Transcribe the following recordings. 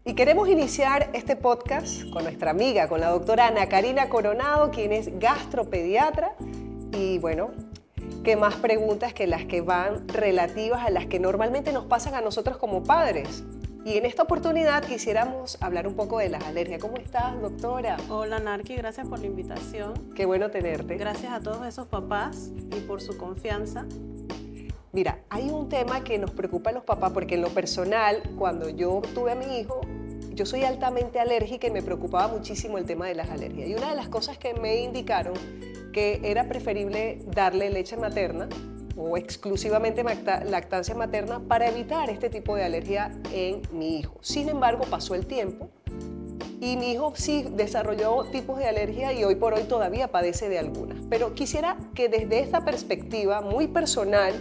Y queremos iniciar este podcast con nuestra amiga, con la doctora Ana Karina Coronado, quien es gastropediatra. Y bueno, qué más preguntas que las que van relativas a las que normalmente nos pasan a nosotros como padres. Y en esta oportunidad quisiéramos hablar un poco de las alergias. ¿Cómo estás, doctora? Hola, Narki, gracias por la invitación. Qué bueno tenerte. Gracias a todos esos papás y por su confianza. Mira, hay un tema que nos preocupa a los papás porque en lo personal, cuando yo tuve a mi hijo, yo soy altamente alérgica y me preocupaba muchísimo el tema de las alergias. Y una de las cosas que me indicaron que era preferible darle leche materna o exclusivamente lactancia materna para evitar este tipo de alergia en mi hijo. Sin embargo, pasó el tiempo y mi hijo sí desarrolló tipos de alergia y hoy por hoy todavía padece de algunas. Pero quisiera que desde esta perspectiva muy personal,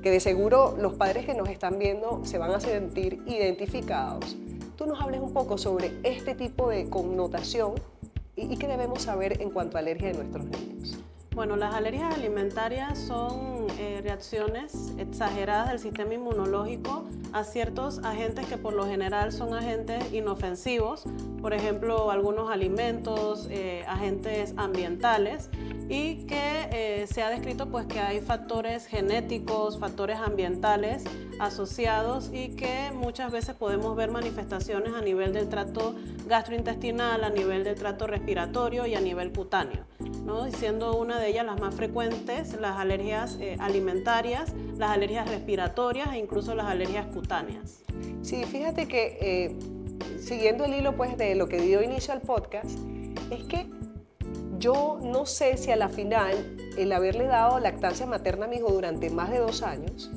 que de seguro los padres que nos están viendo se van a sentir identificados, tú nos hables un poco sobre este tipo de connotación y qué debemos saber en cuanto a alergia de nuestros niños. Bueno, las alergias alimentarias son reacciones exageradas del sistema inmunológico a ciertos agentes que por lo general son agentes inofensivos, por ejemplo, algunos alimentos, agentes ambientales, y que se ha descrito pues que hay factores genéticos, factores ambientales asociados y que muchas veces podemos ver manifestaciones a nivel del tracto gastrointestinal, a nivel del tracto respiratorio y a nivel cutáneo, ¿no? Y siendo una de ellas las más frecuentes, las alergias alimentarias, las alergias respiratorias e incluso las alergias cutáneas. Sí, fíjate que siguiendo el hilo pues de lo que dio inicio al podcast, es que yo no sé si a la final el haberle dado lactancia materna a mi hijo durante más de 2 años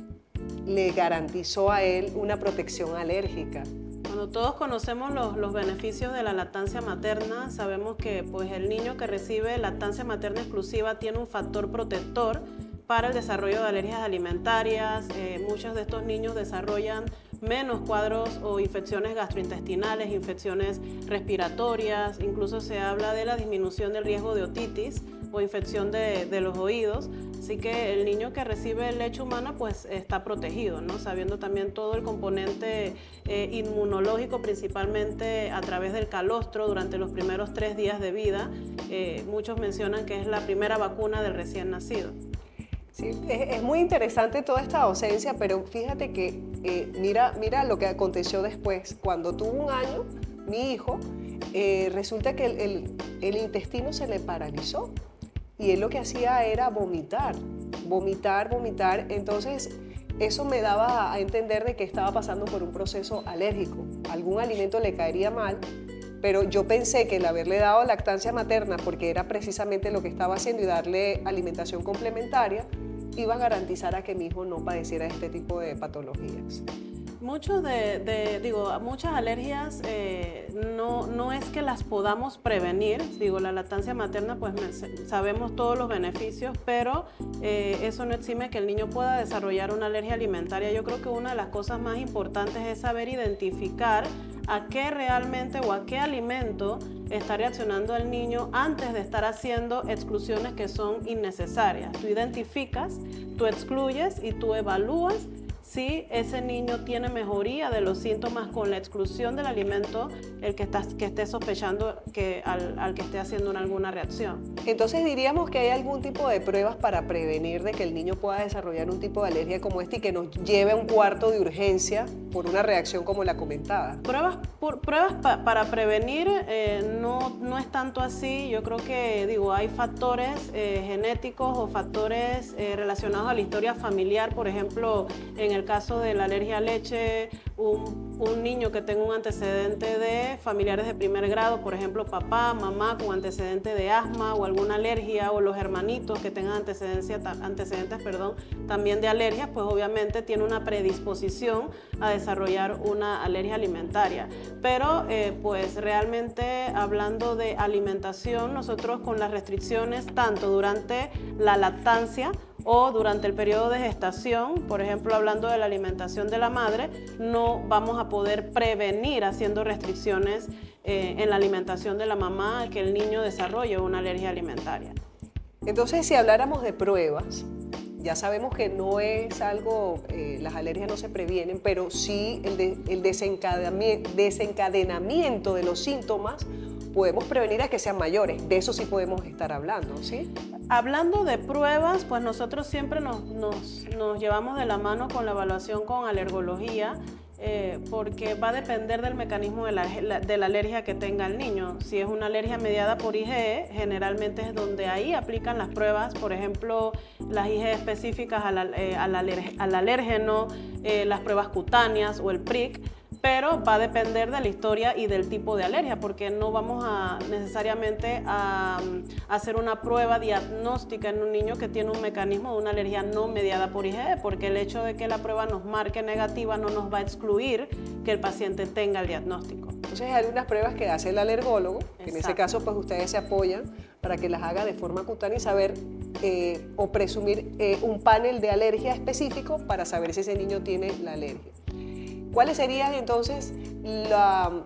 le garantizó a él una protección alérgica. Cuando todos conocemos los beneficios de la lactancia materna, sabemos que pues, el niño que recibe lactancia materna exclusiva tiene un factor protector para el desarrollo de alergias alimentarias. Muchos de estos niños desarrollan menos cuadros o infecciones gastrointestinales, infecciones respiratorias, incluso se habla de la disminución del riesgo de otitis o infección de los oídos. Así que el niño que recibe leche humana pues está protegido, ¿no? Sabiendo también todo el componente inmunológico, principalmente a través del calostro durante los primeros 3 días de vida. Muchos mencionan que es la primera vacuna del recién nacido. Sí, es muy interesante toda esta docencia, pero fíjate que mira lo que aconteció después. Cuando tuvo 1 año, mi hijo, resulta que el intestino se le paralizó y él lo que hacía era vomitar. Entonces, eso me daba a entender de que estaba pasando por un proceso alérgico. Algún alimento le caería mal, pero yo pensé que el haberle dado lactancia materna, porque era precisamente lo que estaba haciendo, y darle alimentación complementaria, iba a garantizar a que mi hijo no padeciera este tipo de patologías. Muchas alergias no es que las podamos prevenir. La lactancia materna, pues sabemos todos los beneficios, pero eso no exime que el niño pueda desarrollar una alergia alimentaria. Yo creo que una de las cosas más importantes es saber identificar a qué realmente o a qué alimento está reaccionando el niño antes de estar haciendo exclusiones que son innecesarias. Tú identificas, tú excluyes y tú evalúas si ese niño tiene mejoría de los síntomas con la exclusión del alimento el que esté sospechando que al que esté haciendo alguna reacción. Entonces diríamos que hay algún tipo de pruebas para prevenir de que el niño pueda desarrollar un tipo de alergia como este y que nos lleve a un cuarto de urgencia por una reacción como la comentada. Pruebas para prevenir no es tanto así. Yo creo que hay factores genéticos o factores relacionados a la historia familiar. Por ejemplo, en el caso de la alergia a leche, un niño que tenga un antecedente de familiares de primer grado, por ejemplo papá, mamá con antecedente de asma o alguna alergia, o los hermanitos que tengan antecedentes también de alergias, pues obviamente tiene una predisposición a desarrollar una alergia alimentaria. Pero pues realmente hablando de alimentación, nosotros con las restricciones tanto durante la lactancia o durante el periodo de gestación, por ejemplo, hablando de la alimentación de la madre, no vamos a poder prevenir haciendo restricciones en la alimentación de la mamá que el niño desarrolle una alergia alimentaria. Entonces, si habláramos de pruebas, Ya sabemos que no es algo, las alergias no se previenen, pero sí el desencadenamiento de los síntomas podemos prevenir a que sean mayores. De eso sí podemos estar hablando, ¿sí? Hablando de pruebas, pues nosotros siempre nos llevamos de la mano con la evaluación con alergología, porque va a depender del mecanismo de la alergia que tenga el niño. Si es una alergia mediada por IgE, generalmente es donde ahí aplican las pruebas, por ejemplo, las IgE específicas al alérgeno, las pruebas cutáneas o el PRIC, pero va a depender de la historia y del tipo de alergia, porque no vamos a necesariamente a hacer una prueba diagnóstica en un niño que tiene un mecanismo de una alergia no mediada por IgE, porque el hecho de que la prueba nos marque negativa no nos va a excluir que el paciente tenga el diagnóstico. Entonces hay unas pruebas que hace el alergólogo, que en ese Exacto. caso pues ustedes se apoyan para que las haga de forma cutánea y saber o presumir un panel de alergia específico para saber si ese niño tiene la alergia. ¿Cuáles serían entonces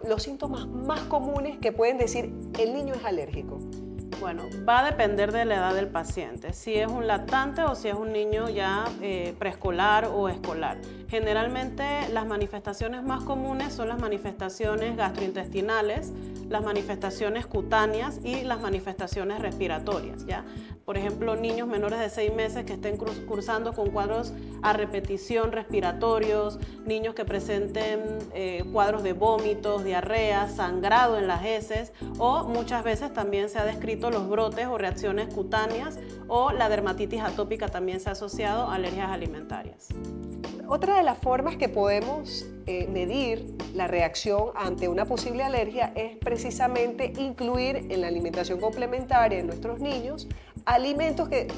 los síntomas más comunes que pueden decir el niño es alérgico? Bueno, va a depender de la edad del paciente, si es un lactante o si es un niño ya preescolar o escolar. Generalmente las manifestaciones más comunes son las manifestaciones gastrointestinales, las manifestaciones cutáneas y las manifestaciones respiratorias, ¿ya? Por ejemplo, niños menores de 6 meses que estén cursando con cuadros a repetición respiratorios, niños que presenten cuadros de vómitos, diarrea, sangrado en las heces, o muchas veces también se ha descrito los brotes o reacciones cutáneas, o la dermatitis atópica también se ha asociado a alergias alimentarias. Otra de las formas que podemos medir la reacción ante una posible alergia es precisamente incluir en la alimentación complementaria de nuestros niños alimentos que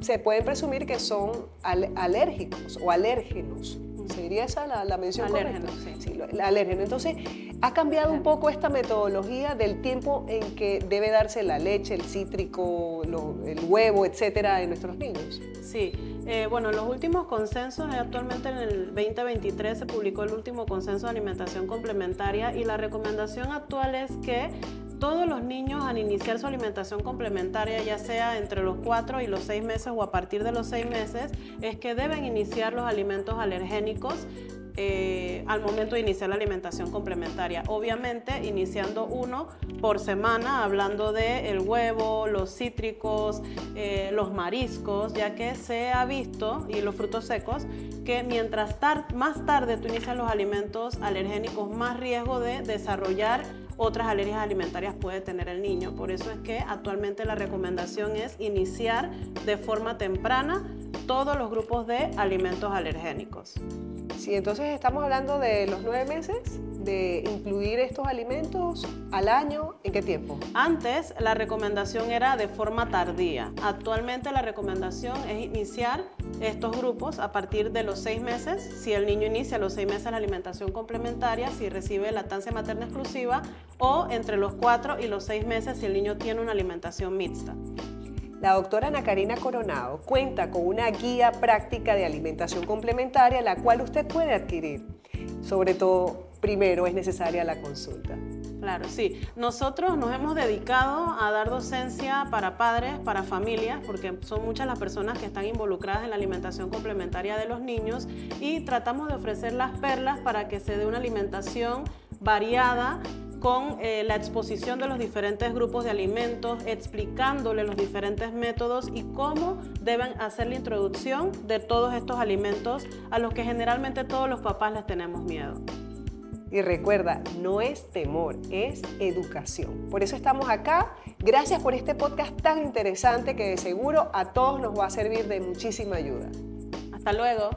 se pueden presumir que son alérgicos o alérgenos. ¿Sería esa la mención Alérgeno, correcta? sí. Sí, el alérgeno. Entonces, ha cambiado un poco esta metodología del tiempo en que debe darse la leche, el cítrico, el huevo, etcétera, en nuestros niños. Sí, bueno, los últimos consensos, actualmente en el 2023 se publicó el último consenso de alimentación complementaria y la recomendación actual es que todos los niños al iniciar su alimentación complementaria, ya sea entre los 4 y los 6 meses o a partir de los 6 meses, es que deben iniciar los alimentos alergénicos al momento de iniciar la alimentación complementaria. Obviamente iniciando uno por semana, hablando del huevo, los cítricos, los mariscos, ya que se ha visto, y los frutos secos, que mientras más tarde tú inicias los alimentos alergénicos, más riesgo de desarrollar otras alergias alimentarias puede tener el niño. Por eso es que actualmente la recomendación es iniciar de forma temprana todos los grupos de alimentos alergénicos. Sí, entonces estamos hablando de los 9 meses, de incluir estos alimentos al año, ¿en qué tiempo? Antes la recomendación era de forma tardía. Actualmente la recomendación es iniciar estos grupos a partir de los 6 meses. Si el niño inicia a los 6 meses la alimentación complementaria, si recibe lactancia materna exclusiva, o entre los 4 y los 6 meses si el niño tiene una alimentación mixta. La doctora Ana Karina Coronado cuenta con una guía práctica de alimentación complementaria, la cual usted puede adquirir. Sobre todo, primero es necesaria la consulta. Claro, sí. Nosotros nos hemos dedicado a dar docencia para padres, para familias, porque son muchas las personas que están involucradas en la alimentación complementaria de los niños y tratamos de ofrecer las perlas para que se dé una alimentación variada, con la exposición de los diferentes grupos de alimentos, explicándole los diferentes métodos y cómo deben hacer la introducción de todos estos alimentos a los que generalmente todos los papás les tenemos miedo. Y recuerda, no es temor, es educación. Por eso estamos acá. Gracias por este podcast tan interesante que de seguro a todos nos va a servir de muchísima ayuda. Hasta luego.